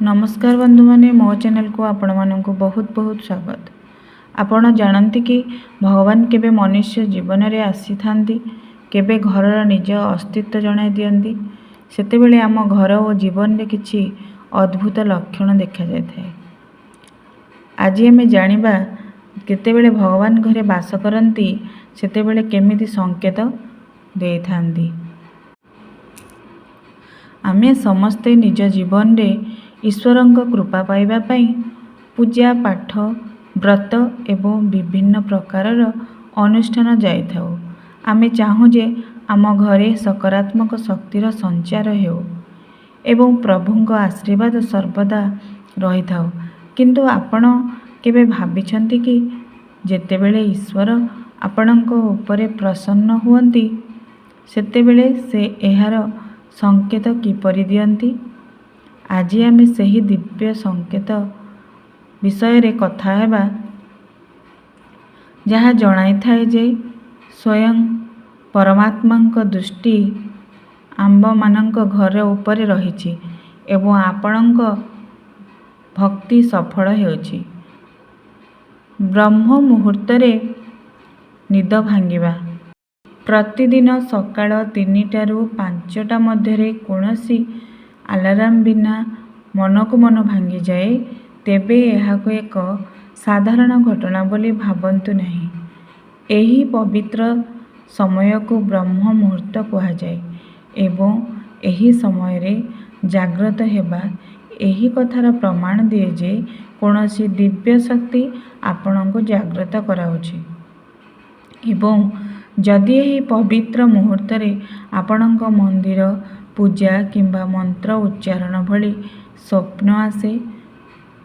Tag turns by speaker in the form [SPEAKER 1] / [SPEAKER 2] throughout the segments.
[SPEAKER 1] नमस्कार बंधु माने मो चैनल को आपण मानक बहुत बहुत स्वागत। आपण जानती कि भगवान केबे मनुष्य जीवन रे आसी थांती, केबे घरर निज अस्तित्व जणाई दियंती, सेतेबेले आम घर और जीवन रे किछि अद्भुत लक्षण देखा जाय थाए। आज आमे जानिबा केतेबेले भगवान घरे बास करंती, सेतेबेले केमिति संकेत देई थांती। आमे समस्ते निज जीवन रे ईश्वरंक कृपा पाइबा पई पूजा पाठ व्रत एवं विभिन्न प्रकारर अनुष्ठान जाइथाउ। आमे चाहूँ जे आम घरे सकारात्मक शक्तिर संचार हेउ एवं प्रभुंक आशीर्वाद सर्वदा रही थाउ। किंतु आपण केबे भाबिछंती कि जेतेबेले ईश्वर आपणक उपरे प्रसन्न हुअंती, सेतेबेले से एहार संकेत किपरि दियंती? आज आमे सही दिव्य संकेत विषय रे कथा हेबा, जहाँ जणाई थाए जे स्वयं परमात्मांक दृष्टि आंब मानक घर उपरे रहिछि एवं आपणक भक्ति सफल हेउछि। ब्रह्म मुहूर्त रे निद भांगिबा। प्रतिदिन सकाळ 3टा रु 5टा मध्यरे कोनोसी अलार्म बिना मन को मन भांगी जाए, तेबे एहाको एक साधारण घटना बोली भाबंतु नहीं। एही पवित्र समय को ब्रह्म मुहूर्त कहा जाए एवं एही समय रे जागृत हेबा एही कथार प्रमाण दिए जे कोनोसी दिव्य शक्ति आपणको जागृत कराउछि। एवं जदि एही पवित्र मुहूर्त रे आपणक मंदिर पूजा किंबा मंत्र उच्चारण भली स्वप्न आसे,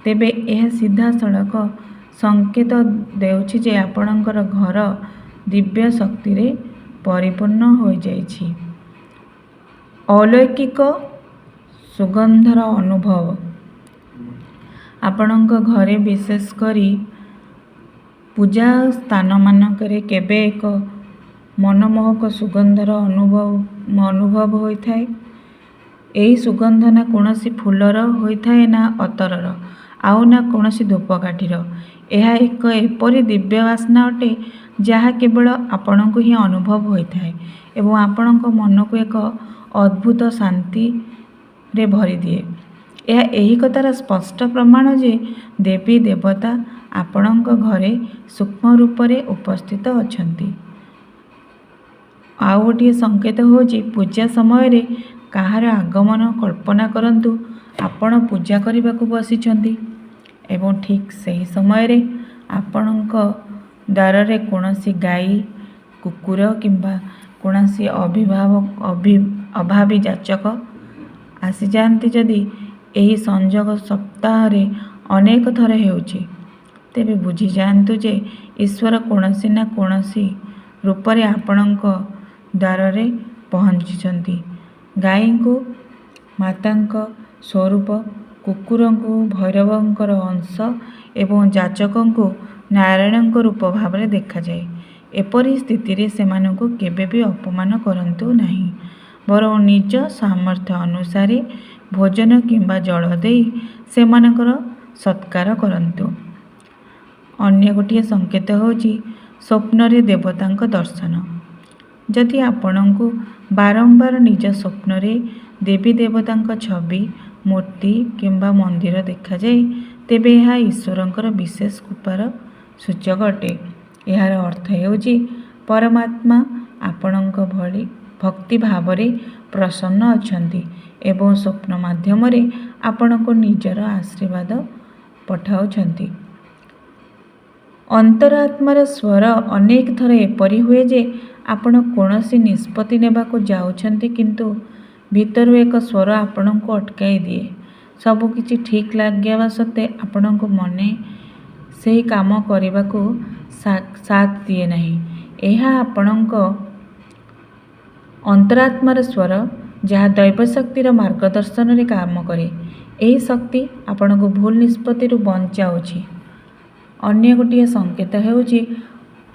[SPEAKER 1] तेबे यह सीधा सड़क संकेत देउछि जे आपणकर घर दिव्य शक्ति रे परिपूर्ण हो जाइछि। अलौकिक सुगंधर अनुभव। आपणक घरे विशेष करी पूजा स्थान मानकरे केबे एक मनमोहक सुगंधर अनुभव होइथाए। एही सुगंध ना कोनोसी फूलर होइथाए ना अतरर आउ ना कोनोसी धूपकाठीर। यह एक एपरी दिव्य वासना अटे जहाँ केवल आपणको ही अनुभव होइथाए एवं आपणको मन को एक अद्भुत शांति रे भरी दिए। यह एही कथार स्पष्ट प्रमाण जे देवी देवता आपणको घरे सूक्ष्म रूप रे उपस्थित अछंती। आउ गोटे संकेत होची पूजा समय रे काहार आगमन कल्पना करंतु आपण पूजा करने को बसिछंती एवं ठीक सही समय रे आपणक द्वार रे कोनोसी गाई कुकुर किंबा कोनोसी अभावी जाचक आसी जानती। जदि एही संजोग सप्ताह रे अनेक थर हेउछि, तेबे बुझी जानतु जे ईश्वर कोनोसी ना कोनोसी रूप रे आपणक द्वार रे पहुँचिछंती। गाई को मातांक स्वरूप, कुकुर को भैरवंकर अंश एवं जाचक को नारायण रूप भाव में देखा जाए। एपरी स्थिति रे सेमानंको केबे भी अपमान करंतु नहीं, बरं निज सामर्थ्य अनुसार भोजन किंबा जल देई सेमानकर सत्कार करंतु। अन्य गोटे संकेत होची स्वप्न रे देवतांक दर्शन। जदि आपणको बारंबार निज स्वप्न रे देवी देवतांक छवि मूर्ति किंबा मंदिर देखा जाए, तेबे यह ईश्वरंकर विशेष कृपार सूचक अटे। यार अर्थ हेउची परमात्मा आपणक भली भक्ति भाव रे प्रसन्न अछंती एवं स्वप्न माध्यम रे आपणको निजर आशीर्वाद पठाउछंती। अंतरात्मार स्वर अनेक थर एपरी हुए जे आपण कोनोसी निष्पत्ति नेबाको जाउछंती, किंतु भीतर एक स्वर आपणको अटकाई दिए। सबु किछि ठीक लाग्या सत्ते आपणको मने सेही काम करिबाको साथ दिए नहीं। एहा आपणको अंतरात्मार स्वर जहाँ दैव शक्तिर मार्गदर्शन रे काम करे। एही शक्ति आपणको भूल निष्पत्ति रु बंचाउछि। अन्य गोटे संकेत हेउछि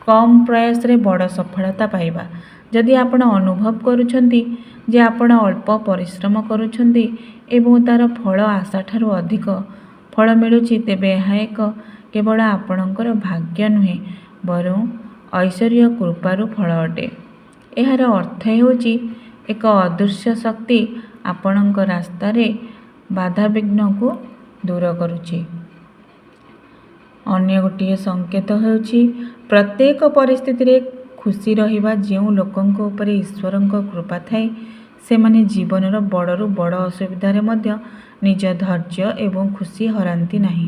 [SPEAKER 1] कम प्रयास रे बड़ सफलता पाइबा। जदि आपण अनुभव करूछंती ଯେ ଆପଣ ଅଳ୍ପ ପରିଶ୍ରମ କରୁଛନ୍ତି ଏବଂ ତା'ର ଫଳ ଆଶାଠାରୁ ଅଧିକ ଫଳ ମିଳୁଛି, ତେବେ ଏହା କେବଳ ଆପଣଙ୍କର ଭାଗ୍ୟ ନୁହେଁ, ବରଂ ଐଶ୍ୱର୍ଯ୍ୟ କୃପାରୁ ଫଳ ଅଟେ। ଏହାର ଅର୍ଥ ହେଉଛି ଏକ ଅଦୃଶ୍ୟ ଶକ୍ତି ଆପଣଙ୍କ ରାସ୍ତାରେ ବାଧାବିଘ୍ନକୁ ଦୂର କରୁଛି। ଅନ୍ୟ ଗୋଟିଏ ସଂକେତ ହେଉଛି ପ୍ରତ୍ୟେକ ପରିସ୍ଥିତିରେ ଖୁସି ରହିବା। ଯେଉଁ ଲୋକଙ୍କ ଉପରେ ଈଶ୍ୱରଙ୍କ କୃପା ଥାଏ, ସେମାନେ ଜୀବନର ବଡ଼ରୁ ବଡ଼ ଅସୁବିଧାରେ ମଧ୍ୟ ନିଜ ଧୈର୍ଯ୍ୟ ଏବଂ ଖୁସି ହରାନ୍ତି ନାହିଁ।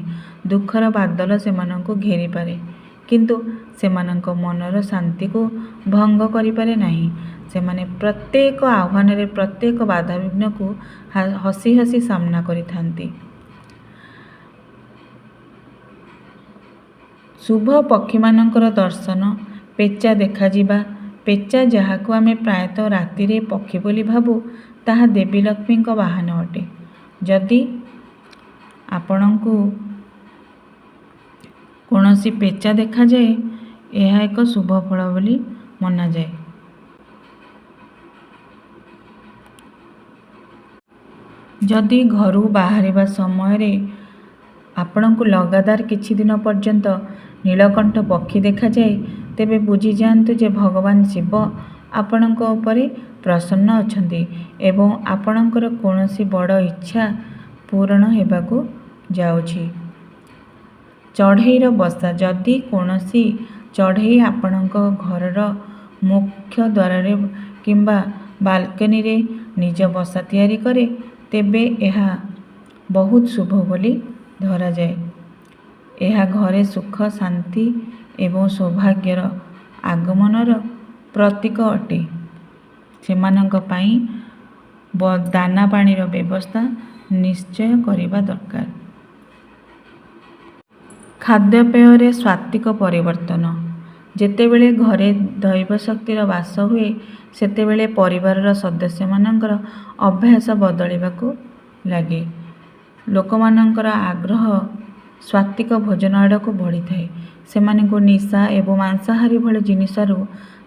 [SPEAKER 1] ଦୁଃଖର ବାଦଲ ସେମାନଙ୍କୁ ଘେରିପାରେ, କିନ୍ତୁ ସେମାନଙ୍କ ମନର ଶାନ୍ତିକୁ ଭଙ୍ଗ କରିପାରେ ନାହିଁ। ସେମାନେ ପ୍ରତ୍ୟେକ ଆହ୍ୱାନରେ, ପ୍ରତ୍ୟେକ ବାଧାବିଘ୍ନକୁ ହସି ହସି ସାମ୍ନା କରିଥାନ୍ତି। ଶୁଭ ପକ୍ଷୀମାନଙ୍କର ଦର୍ଶନ, ପେଚା ଦେଖାଯିବା। ପେଚା, ଯାହାକୁ ଆମେ ପ୍ରାୟତଃ ରାତିରେ ପକ୍ଷୀ ବୋଲି ଭାବୁ, ତାହା ଦେବୀ ଲକ୍ଷ୍ମୀଙ୍କ ବାହନ ଅଟେ। ଯଦି ଆପଣଙ୍କୁ କୌଣସି ପେଚା ଦେଖାଯାଏ, ଏହା ଏକ ଶୁଭ ଫଳ ବୋଲି ମନାଯାଏ। ଯଦି ଘରୁ ବାହାରିବା ସମୟରେ ଆପଣଙ୍କୁ ଲଗାତାର କିଛି ଦିନ ପର୍ଯ୍ୟନ୍ତ ନୀଳକଣ୍ଠ ପକ୍ଷୀ ଦେଖାଯାଏ, ତେବେ ବୁଝିଯାଆନ୍ତୁ ଯେ ଭଗବାନ ଶିବ ଆପଣଙ୍କ ଉପରେ ପ୍ରସନ୍ନ ଅଛନ୍ତି ଏବଂ ଆପଣଙ୍କର କୌଣସି ବଡ଼ ଇଚ୍ଛା ପୂରଣ ହେବାକୁ ଯାଉଛି। ଚଢ଼େଇର ବସା, ଯଦି କୌଣସି ଚଢ଼େଇ ଆପଣଙ୍କ ଘରର ମୁଖ୍ୟ ଦ୍ୱାରରେ କିମ୍ବା ବାଲକୋନିରେ ନିଜ ବସା ତିଆରି କରେ, ତେବେ ଏହା ବହୁତ ଶୁଭ ବୋଲି ଧରାଯାଏ। ଏହା ଘରେ ସୁଖ, ଶାନ୍ତି ଏବଂ ସୌଭାଗ୍ୟର ଆଗମନର ପ୍ରତୀକ ଅଟେ। ସେମାନଙ୍କ ପାଇଁ ଦାନା ପାଣିର ବ୍ୟବସ୍ଥା ନିଶ୍ଚୟ କରିବା ଦରକାର। ଖାଦ୍ୟପେୟରେ ସାତ୍ତ୍ୱିକ ପରିବର୍ତ୍ତନ। ଯେତେବେଳେ ଘରେ ଦୈବଶକ୍ତିର ବାସ ହୁଏ, ସେତେବେଳେ ପରିବାରର ସଦସ୍ୟମାନଙ୍କର ଅଭ୍ୟାସ ବଦଳିବାକୁ ଲାଗେ। ଲୋକମାନଙ୍କର ଆଗ୍ରହ ସାତ୍ତ୍ୱିକ ଭୋଜନ ଆଡ଼କୁ ବଢ଼ିଥାଏ। ସେମାନଙ୍କୁ ନିଶା ଏବଂ ମାଂସାହାରୀ ଭଳି ଜିନିଷରୁ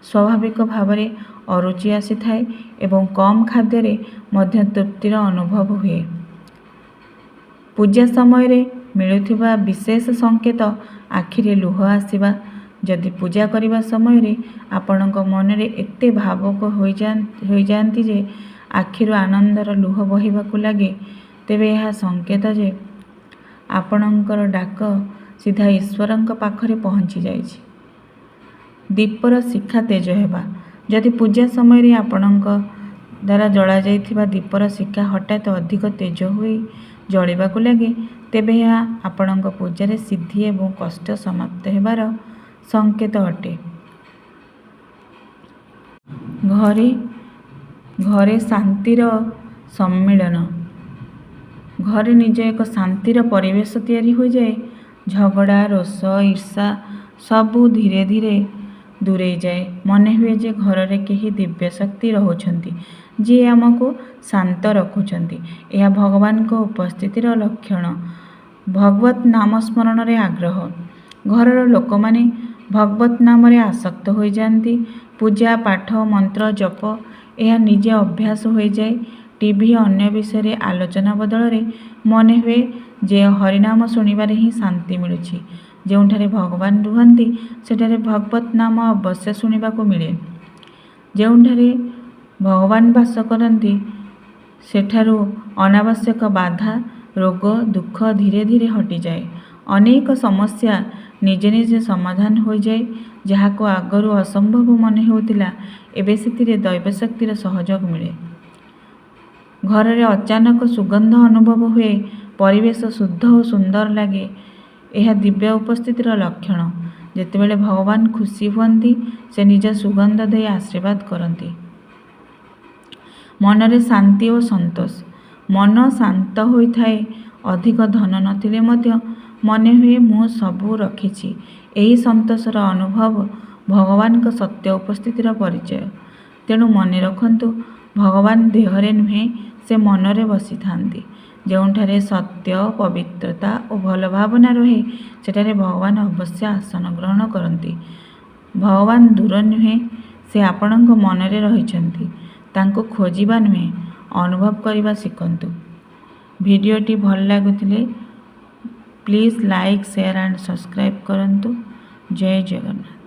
[SPEAKER 1] ସ୍ୱାଭାବିକ ଭାବରେ ଅରୁଚି ଆସିଥାଏ ଏବଂ କମ୍ ଖାଦ୍ୟରେ ମଧ୍ୟ ତୃପ୍ତିର ଅନୁଭବ ହୁଏ। ପୂଜା ସମୟରେ ମିଳୁଥିବା ବିଶେଷ ସଂକେତ ଆଖିରେ ଲୁହ ଆସିବା। ଯଦି ପୂଜା କରିବା ସମୟରେ ଆପଣଙ୍କ ମନରେ ଏତେ ଭାବୁକ ହୋଇଯାଆନ୍ତି ଯେ ଆଖିରୁ ଆନନ୍ଦର ଲୁହ ବହିବାକୁ ଲାଗେ, ତେବେ ଏହା ସଂକେତ ଯେ ଆପଣଙ୍କର ଡାକ ସିଧା ଈଶ୍ୱରଙ୍କ ପାଖରେ ପହଞ୍ଚି ଯାଇଛି। ଦୀପର ଶିଖା ତେଜ ହେବା। ଯଦି ପୂଜା ସମୟରେ ଆପଣଙ୍କ ଦ୍ୱାରା ଜଳାଯାଇଥିବା ଦୀପର ଶିଖା ହଠାତ୍ ଅଧିକ ତେଜ ହୋଇ ଜଳିବାକୁ ଲାଗେ, ତେବେ ଏହା ଆପଣଙ୍କ ପୂଜାରେ ସିଦ୍ଧି ଏବଂ କଷ୍ଟ ସମାପ୍ତ ହେବାର ସଂକେତ ଅଟେ। ଘରେ ଶାନ୍ତିର ସମ୍ମିଳନ। ଘରେ ନିଜ ଏକ ଶାନ୍ତିର ପରିବେଶ ତିଆରି ହୋଇଯାଏ। ଝଗଡ଼ା, ରୋଷ, ଈର୍ଷା ସବୁ ଧୀରେ ଧୀରେ ଦୂରେଇଯାଏ। ମନେହୁଏ ଯେ ଘରରେ କେହି ଦିବ୍ୟ ଶକ୍ତି ରହୁଛନ୍ତି, ଯିଏ ଆମକୁ ଶାନ୍ତ ରଖୁଛନ୍ତି। ଏହା ଭଗବାନଙ୍କ ଉପସ୍ଥିତିର ଲକ୍ଷଣ। ଭଗବତ ନାମ ସ୍ମରଣରେ ଆଗ୍ରହ। ଘରର ଲୋକମାନେ ଭଗବତ ନାମରେ ଆସକ୍ତ ହୋଇଯାଆନ୍ତି। ପୂଜା, ପାଠ, ମନ୍ତ୍ର ଜପ ଏହା ନିଜେ ଅଭ୍ୟାସ ହୋଇଯାଏ। ଟିଭି ଅନ୍ୟ ବିଷୟରେ ଆଲୋଚନା ବଦଳରେ ମନେହୁଏ ଯେ ହରିନାମ ଶୁଣିବାରେ ହିଁ ଶାନ୍ତି ମିଳୁଛି। ଯେଉଁଠାରେ ଭଗବାନ ରୁହନ୍ତି, ସେଠାରେ ଭଗବତ ନାମ ଅବଶ୍ୟ ଶୁଣିବାକୁ ମିଳେ। ଯେଉଁଠାରେ ଭଗବାନ ବାସ କରନ୍ତି, ସେଠାରୁ ଅନାବଶ୍ୟକ ବାଧା, ରୋଗ, ଦୁଃଖ ଧୀରେ ଧୀରେ ହଟିଯାଏ। ଅନେକ ସମସ୍ୟା ନିଜେ ନିଜେ ସମାଧାନ ହୋଇଯାଏ। ଯାହାକୁ ଆଗରୁ ଅସମ୍ଭବ ମନେ ହେଉଥିଲା, ଏବେ ସେଥିରେ ଦୈବଶକ୍ତିର ସହଯୋଗ ମିଳେ। ଘରରେ ଅଚାନକ ସୁଗନ୍ଧ ଅନୁଭବ ହୁଏ। ପରିବେଶ ଶୁଦ୍ଧ ଓ ସୁନ୍ଦର ଲାଗେ। ଏହା ଦିବ୍ୟ ଉପସ୍ଥିତିର ଲକ୍ଷଣ। ଯେତେବେଳେ ଭଗବାନ ଖୁସି ହୁଅନ୍ତି, ସେ ନିଜ ସୁଗନ୍ଧ ଦେଇ ଆଶୀର୍ବାଦ କରନ୍ତି। ମନରେ ଶାନ୍ତି ଓ ସନ୍ତୋଷ। ମନ ଶାନ୍ତ ହୋଇଥାଏ। ଅଧିକ ଧନ ନଥିଲେ ମଧ୍ୟ ମନେହୁଏ ମୁଁ ସବୁ ରଖିଛି। ଏହି ସନ୍ତୋଷର ଅନୁଭବ ଭଗବାନଙ୍କ ସତ୍ୟ ଉପସ୍ଥିତିର ପରିଚୟ। ତେଣୁ ମନେ ରଖନ୍ତୁ, ଭଗବାନ ଦେହରେ ନୁହେଁ, ସେ ମନରେ ବସିଥାନ୍ତି। ଯେଉଁଠାରେ ସତ୍ୟ, ପବିତ୍ରତା ଓ ଭଲ ଭାବନା ରହେ, ସେଠାରେ ଭଗବାନ ଅବଶ୍ୟ ଆସନ ଗ୍ରହଣ କରନ୍ତି। ଭଗବାନ ଦୂର ନୁହେଁ, ସେ ଆପଣଙ୍କ ମନରେ ରହିଛନ୍ତି। ତାଙ୍କୁ ଖୋଜିବା ନୁହେଁ, ଅନୁଭବ କରିବା ଶିଖନ୍ତୁ। ଭିଡ଼ିଓଟି ଭଲ ଲାଗୁଥିଲେ please like, share and subscribe କରନ୍ତୁ। ଜୟ ଜଗନ୍ନାଥ।